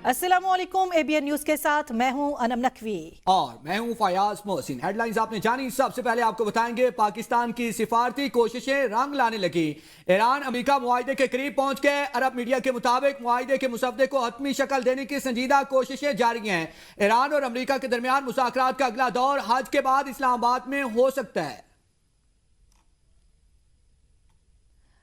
अस्सलामुअलैकुम, ABN news के साथ मैं हूं अनम नकवी और मैं हूं फयाज मोहसिन। हेडलाइंस आपने जानी, सबसे पहले आपको बताएंगे पाकिस्तान की सिफारती कोशिशें रंग लाने लगी। ईरान अमेरिका मुआहिदे के करीब पहुंच गए। अरब मीडिया के मुताबिक मुआहिदे के मुसवदे को हतमी शक्ल देने की संजीदा कोशिशें जारी हैं। ईरान और अमेरिका के दरमियान मुज़ाकरात का अगला दौर हज के बाद इस्लामाबाद में हो सकता है।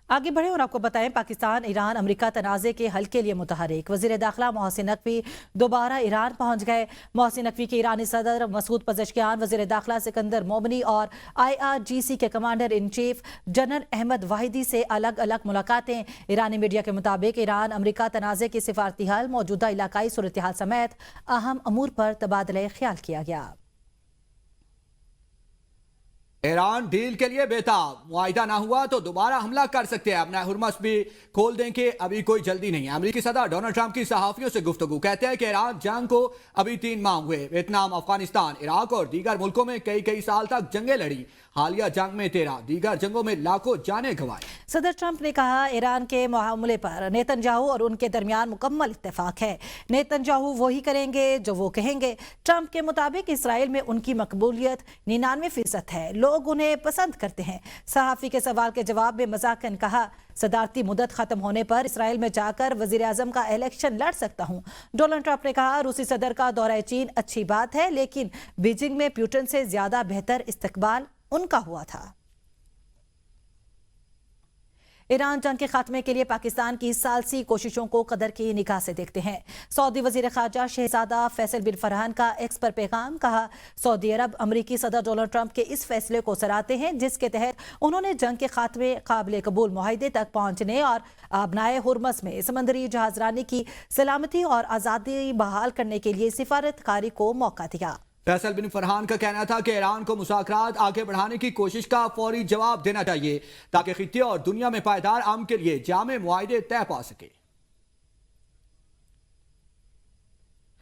आगे बढ़े और आपको बताएं, पाकिस्तान ईरान अमेरिका तनाज़े के हल के लिए मुतहरिक। वज़ीर दाखिला मोहसिन नकवी दोबारा ईरान पहुंच गए। मोहसिन नकवी के ईरानी सदर मसूद पज़ेश्कियान, वज़ीर दाखिला सिकंदर मोमनी और IRGC के commander in chief general Ahmad Vahidi से अलग अलग मुलाकातें। ईरानी मीडिया के मुताबिक ईरान अमेरिका तनाज़े की सिफारती हल, मौजूदा इलाकाई सूरत हाल समेत अहम अमूर पर तबादला ख्याल किया गया। ईरान डील के लिए बेताब, मुआहिदा ना हुआ तो दोबारा हमला कर सकते हैं। अपना हुरमस भी खोल दें कि अभी कोई जल्दी नहीं है। अमेरिकी सदर डोनाल्ड ट्रंप की सहाफियों से गुफ्तगू, कहते हैं कि ईरान जंग को अभी 3 माह हुए। वियतनाम, अफगानिस्तान, इराक और दीगर मुल्कों में कई साल तक जंगें लड़ी। हालिया जंग में 13, दीगर जंगों में लाखों जानें गंवाई। सदर ट्रंप ने कहा, ईरान के मामले पर नेतन्याहू और उनके दरमियान मुकम्मल इत्तेफाक है। नेतन्याहू वही करेंगे जो वो कहेंगे। ट्रंप के मुताबिक इसराइल में उनकी मकबूलियत 99% है, लोग उन्हें पसंद करते हैं। सहाफी के सवाल के जवाब में मजाकन कहा, सदारती मुद्दत खत्म होने पर इसराइल में जाकर वजीर आजम का इलेक्शन लड़ सकता हूं। डोनाल्ड ट्रंप ने कहा, रूसी सदर का दौरा चीन अच्छी बात है, लेकिन बीजिंग में पुतिन से ज्यादा बेहतर इस्तकबाल उनका हुआ था। ईरान जंग के खात्मे के लिए पाकिस्तान की सालसी कोशिशों को कदर की निगाह से देखते हैं। सऊदी वजीर खारजा शहजादा फैसल बिन फरहान का एक्स पर पैगाम, कहा, सऊदी अरब अमरीकी सदर डोनाल्ड ट्रंप के इस फैसले को सराहते हैं जिसके तहत उन्होंने जंग के खात्मे काबिल कबूल मुआहिदे तक पहुंचने और आबनाए हुरमस में समंदरी जहाजरानी की सलामती और आज़ादी बहाल करने के लिए सिफारतकारी को मौका दिया। फैसल बिन फरहान का कहना था कि ईरान को मुज़ाकरात आगे बढ़ाने की कोशिश का फौरी जवाब देना चाहिए ताकि खित्ते और दुनिया में पायदार अमन के लिए जामे मुआहिदे तय पा सके।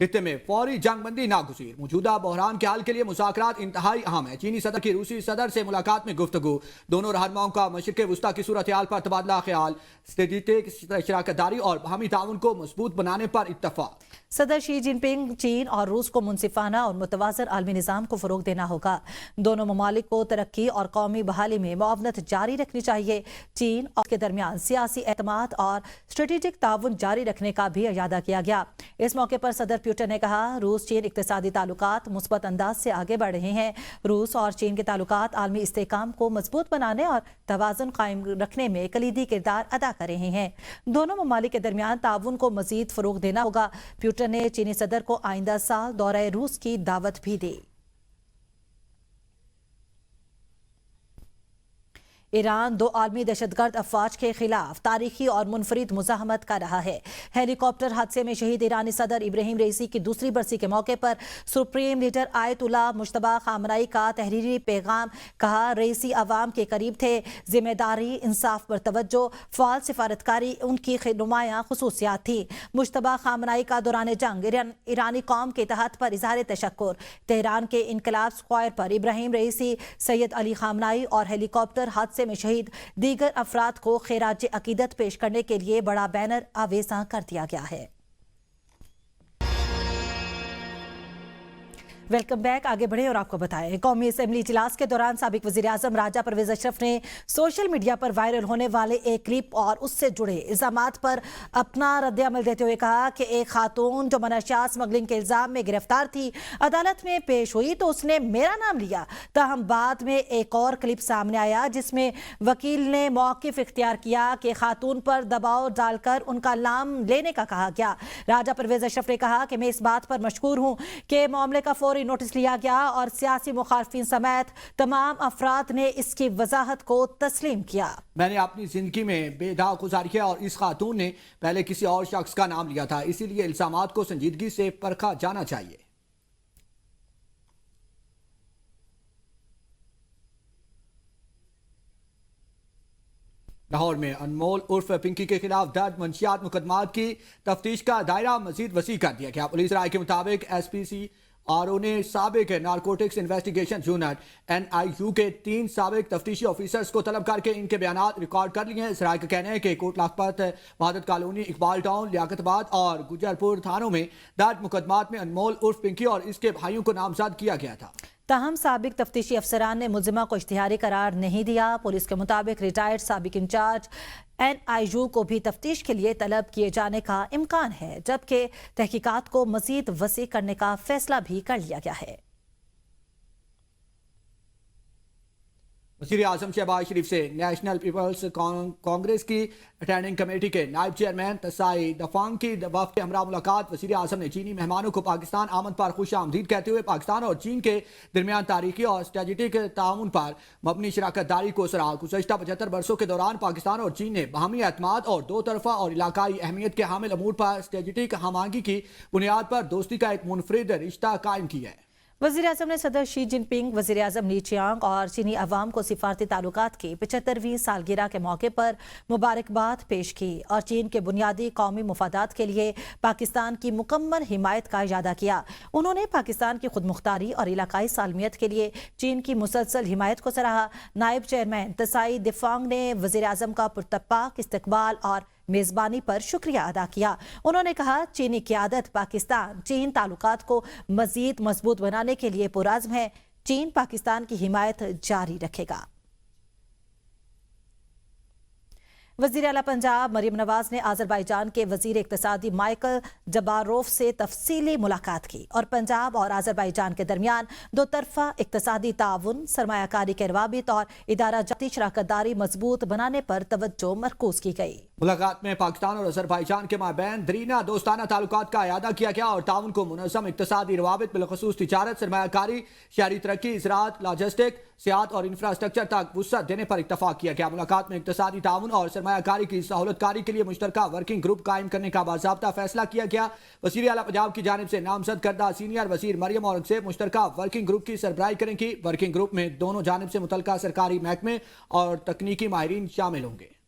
खित्ते में फौरी जंगबंदी नागुज़ीर, मौजूदा बहरान के हल के लिए मुज़ाकरात इंतहाई अहम है। चीनी सदर की रूसी सदर से मुलाकात में गुफ्तगू, दोनों रहनुमाओं का मशरिक़ वुस्ता की सूरत हाल पर तबादला ख्याल, स्ट्रेटेजिक शराकतदारी और बाहमी ताउन को मजबूत बनाने पर इत्तफाक। सदर शी जिनपिंग, चीन और रूस को मुनसिफाना और मुतवाज़िन आलमी निज़ाम को फ़रोग़ देना होगा। दोनों ममालिक को तरक्की और कौमी बहाली में मुआवनत जारी रखनी चाहिए। चीन और के दरमियान सियासी एतमाद और स्ट्रेटेजिक ताउन जारी रखने का भी इरादा किया गया। इस मौके पर सदर पुतिन ने कहा, रूस चीन इक़्तिसादी ताल्लुकात मुस्बत अंदाज से आगे बढ़ रहे हैं। रूस और चीन के ताल्लुकात आलमी इस्तेहकाम को मजबूत बनाने और तवाज़ुन कायम रखने में कलीदी किरदार अदा कर रहे हैं। दोनों ममालिक के दरमियान ताउन को मजीद फ़रोग़ देना होगा। पुतिन ने चीनी सदर को आइंदा साल दौरे रूस की दावत भी दी। ईरान 2 आलमी दहशतगर्द अफवाज के खिलाफ तारीखी और मुनफरिद मुज़ाहमत कर रहा है। हेलीकॉप्टर हादसे में शहीद ईरानी सदर इब्राहिम रईसी की दूसरी बरसी के मौके पर सुप्रीम लीडर आयतुल्लाह मुश्तबा खामनाई का तहरीरी पैगाम, कहा, रईसी अवाम के करीब थे, जिम्मेदारी, इंसाफ पर तवज्जो, फाल सिफारतकारी उनकी नुमायां खसूसियात थी। मुश्तबा खामनाई का दौरान जंग ईरानी कौम के तहत पर इजहार तशक्कुर। तेहरान के इनकलाब स्क्वायर पर इब्राहिम रईसी, सैयद अली खामनाई और हेलीकॉप्टर हादसे में शहीद दीगर अफराद को खिराज अकीदत पेश करने के लिए बड़ा बैनर आवेज़ा कर दिया गया है। Welcome back. आगे बढ़े और आपको बताएं, कौमी असेंबली इजलास के दौरान साबिक वजीर आजम राजा परवेज अशरफ ने सोशल मीडिया पर वायरल होने वाले एक क्लिप और उससे जुड़े इल्जामात पर अपना रद्द-ए-अमल देते हुए कहा कि एक खातून जो मनशियात स्मगलिंग के इल्जाम में गिरफ्तार थी, अदालत में पेश हुई तो उसने मेरा नाम लिया। ताहम बाद में एक और क्लिप सामने आया जिसमें वकील ने मौक़िफ इख्तियार किया कि खातून पर दबाव डालकर उनका नाम लेने का कहा गया। राजा परवेज अशरफ ने कहा कि मैं इस बात पर मशकूर हूँ कि मामले का फौरी नोटिस लिया गया और सियासी मुखालफिन समेत तमाम अफराद ने इसकी वजाहत को तस्लीम किया। मैंने अपनी जिंदगी में बेदाग गुजारी है और इस खातून ने पहले किसी और शख्स का नाम लिया था, इसीलिए इल्जामात को संजीदगी से परखा जाना चाहिए। लाहौर में अनमोल उर्फ पिंकी के खिलाफ दर्ज मंशियात मुकदमात की तफ्तीश का दायरा मजीद वसी कर दिया गया। पुलिस राय के मुताबिक SPC اور انہیں سابق نارکوٹکس انویسٹیگیشن یونٹ NIU کے 3 سابق تفتیشی آفیسرز کو طلب کر کے ان کے بیانات ریکارڈ کر لیے ہیں۔ ذرائع کا کہنا ہے کہ کوٹ لکھپت، وحدت کالونی، اقبال ٹاؤن، لیاقت آباد اور گجرپور تھانوں میں درج مقدمات میں انمول عرف پنکی اور اس کے بھائیوں کو نامزد کیا گیا تھا۔ تاہم سابق تفتیشی افسران نے ملزمہ کو اشتہاری قرار نہیں دیا۔ پولیس کے مطابق ریٹائرڈ سابق انچارج NIU کو بھی تفتیش کے لیے طلب کیے جانے کا امکان ہے، جبکہ تحقیقات کو مزید وسیع کرنے کا فیصلہ بھی کر لیا گیا ہے۔ وزیر اعظم شہباز شریف سے نیشنل پیپلز کانگریس کی اٹینڈنگ کمیٹی کے نائب چیئرمین تسائی دفانگ کی وفد کے ہمراہ ملاقات۔ وزیر اعظم نے چینی مہمانوں کو پاکستان آمد پر خوش آمدید کہتے ہوئے پاکستان اور چین کے درمیان تاریخی اور اسٹریٹجک تعاون پر مبنی شراکت داری کو سراہا۔ گزشتہ 75 برسوں کے دوران پاکستان اور چین نے باہمی اعتماد اور دو طرفہ اور علاقائی اہمیت کے حامل امور پر اسٹریٹجک ہم آہنگی کی بنیاد پر دوستی کا ایک منفرد رشتہ قائم کیا ہے۔ وزیر اعظم نے صدر شی جن پنگ، وزیر اعظم لی چیانگ اور چینی عوام کو سفارتی تعلقات کی 75ویں سالگرہ کے موقع پر مبارکباد پیش کی اور چین کے بنیادی قومی مفادات کے لیے پاکستان کی مکمل حمایت کا اجادہ کیا۔ انہوں نے پاکستان کی خود مختاری اور علاقائی سالمیت کے لیے چین کی مسلسل حمایت کو سراہا۔ نائب چیئرمین تسائی دفانگ نے وزیر اعظم کا پرتپاک استقبال اور میزبانی پر شکریہ ادا کیا۔ انہوں نے کہا چینی قیادت پاکستان چین تعلقات کو مزید مضبوط بنانے کے لیے پرعزم ہے۔ چین پاکستان کی حمایت جاری رکھے گا۔ وزیر اعلیٰ پنجاب مریم نواز نے آذربائیجان کے وزیر اقتصادی مائیکل جباروف سے تفصیلی ملاقات کی اور پنجاب اور آذربائیجان کے درمیان دو طرفہ اقتصادی تعاون، سرمایہ کاری کے روابط اور ادارہ جاتی شراکت داری مضبوط بنانے پر توجہ مرکوز کی گئی۔ ملاقات میں پاکستان اور آذربائیجان کے مابین دیرینہ دوستانہ تعلقات کا اعادہ کیا گیا اور تعاون کو منظم اقتصادی روابط بالخصوص تجارت، سرمایہ کاری، شہری ترقی، زراعت، لاجسٹک، سیاحت اور انفراسٹرکچر تک وسعت دینے پر اتفاق کیا گیا۔ ملاقات میں اقتصادی تعاون اور سرمایہ کاری کی سہولت کاری کے لیے مشترکہ ورکنگ گروپ قائم کرنے کا باضابطہ فیصلہ کیا گیا۔ وزیر اعلیٰ پنجاب کی جانب سے نامزد کردہ سینئر وزیر مریم اورنگزیب مشترکہ ورکنگ گروپ کی سربراہی کریں گی۔ ورکنگ گروپ میں دونوں جانب سے متعلقہ سرکاری محکمے اور تکنیکی ماہرین شامل ہوں گے۔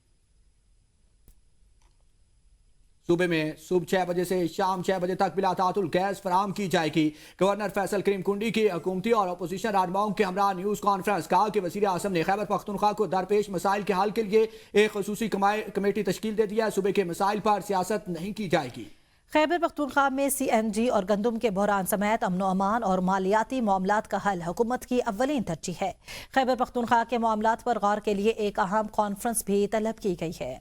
صوبے میں صبح 6 بجے سے شام 6 بجے تک بلا تعطل گیس فراہم کی جائے گی۔ گورنر فیصل کریم کنڈی کی حکومتی اور اپوزیشن رہنماؤں کے ہمراہ نیوز کانفرنس کہا کہ وزیر اعظم نے خیبر پختونخوا کو درپیش مسائل کے حل کے لیے ایک خصوصی کمیٹی تشکیل دے دیا ہے۔ صوبے کے مسائل پر سیاست نہیں کی جائے گی۔ خیبر پختونخوا میں CNG اور گندم کے بحران سمیت امن و امان اور مالیاتی معاملات کا حل حکومت کی اولین ترجیح ہے۔ خیبر پختونخوا کے معاملات پر غور کے لیے ایک اہم کانفرنس بھی طلب کی گئی ہے۔